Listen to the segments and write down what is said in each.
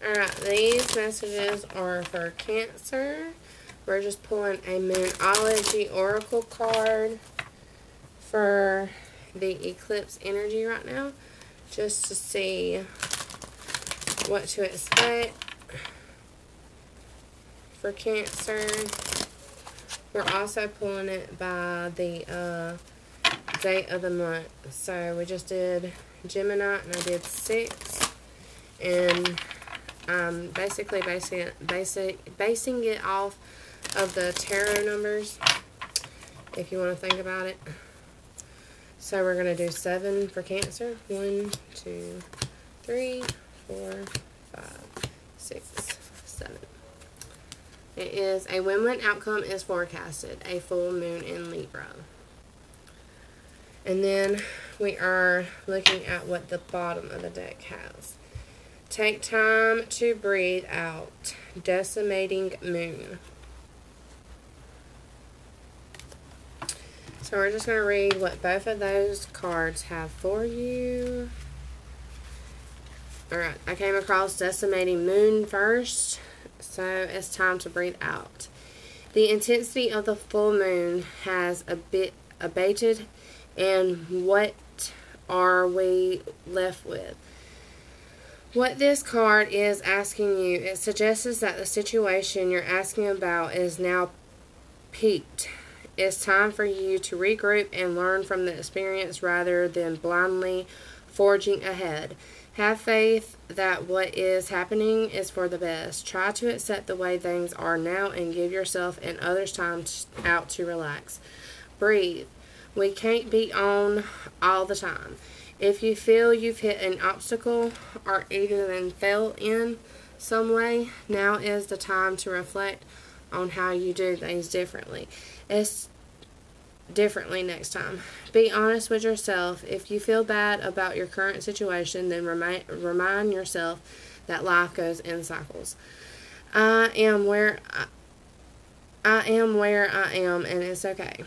Alright, these messages are for Cancer. We're just pulling a Moonology Oracle card for the eclipse energy right now, just to see what to expect for Cancer. We're also pulling it by the date of the month. So we just did Gemini and I did 6. And I'm basically basing it off of the tarot numbers, if you want to think about it. So we're going to do 7 for Cancer. 1, 2, 3, 4, 5, 6, 7. It is a win-win outcome is forecasted. A full moon in Libra. And then we are looking at what the bottom of the deck has. Take time to breathe out. Decimating moon. So we're just going to read what both of those cards have for you. Alright, I came across Decimating Moon first. So it's time to breathe out. The intensity of the full moon has a bit abated. And what are we left with? What this card is asking you, it suggests that the situation you're asking about is now peaked. It's time for you to regroup and learn from the experience rather than blindly forging ahead. Have faith that what is happening is for the best. Try to accept the way things are now and give yourself and others time out to relax. Breathe. We can't be on all the time. If you feel you've hit an obstacle or even fell in some way, now is the time to reflect on how you do things differently. It's differently next time. Be honest with yourself. If you feel bad about your current situation, then remind yourself that life goes in cycles. I am where I am, and it's okay.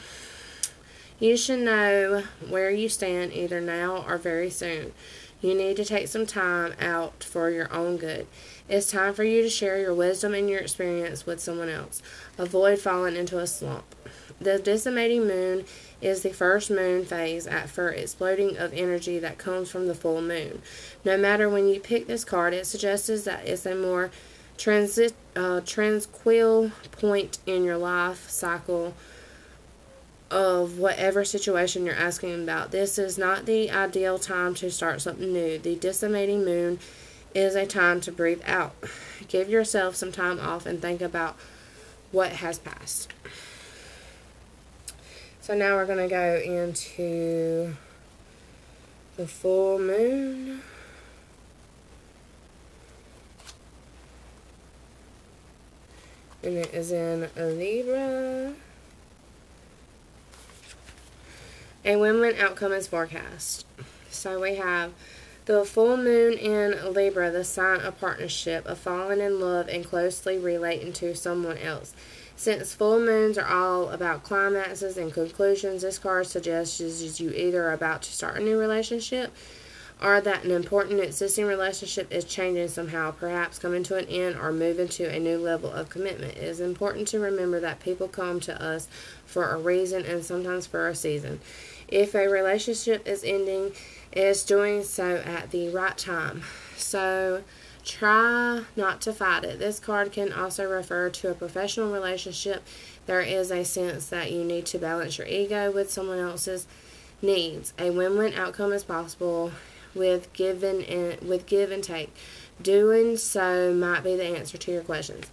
You should know where you stand either now or very soon. You need to take some time out for your own good. It's time for you to share your wisdom and your experience with someone else. Avoid falling into a slump. The decimating moon is the first moon phase after exploding of energy that comes from the full moon. No matter when you pick this card, it suggests that it's a more tranquil point in your life cycle of whatever situation you're asking about. This is not the ideal time to start something new. The decimating moon is a time to breathe out. Give yourself some time off and think about what has passed. So now we're going to go into the full moon. And it is in Libra. A win-win outcome is forecast. So we have the full moon in Libra, the sign of partnership, of falling in love and closely relating to someone else. Since full moons are all about climaxes and conclusions, this card suggests you either are about to start a new relationship or that an important existing relationship is changing somehow, perhaps coming to an end or moving to a new level of commitment. It is important to remember that people come to us for a reason and sometimes for a season. If a relationship is ending, it is doing so at the right time. So try not to fight it. This card can also refer to a professional relationship. There is a sense that you need to balance your ego with someone else's needs. A win-win outcome is possible with give and take. Doing so might be the answer to your questions.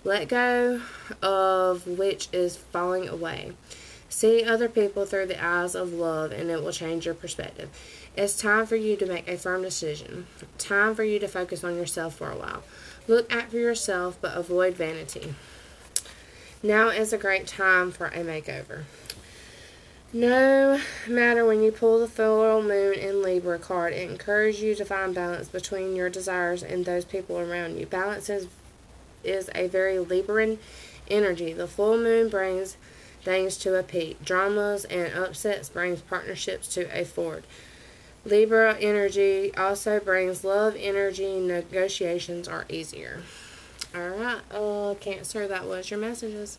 Let go of which is falling away. See other people through the eyes of love, and it will change your perspective. It's time for you to make a firm decision. Time for you to focus on yourself for a while. Look after yourself, but avoid vanity. Now is a great time for a makeover. No matter when you pull the full moon in Libra card, it encourages you to find balance between your desires and those people around you. Balance is a very Libran energy. The full moon brings things to a peak. Dramas and upsets brings partnerships to a ford. Libra energy also brings love energy. Negotiations are easier. All right, Cancer, that was your messages.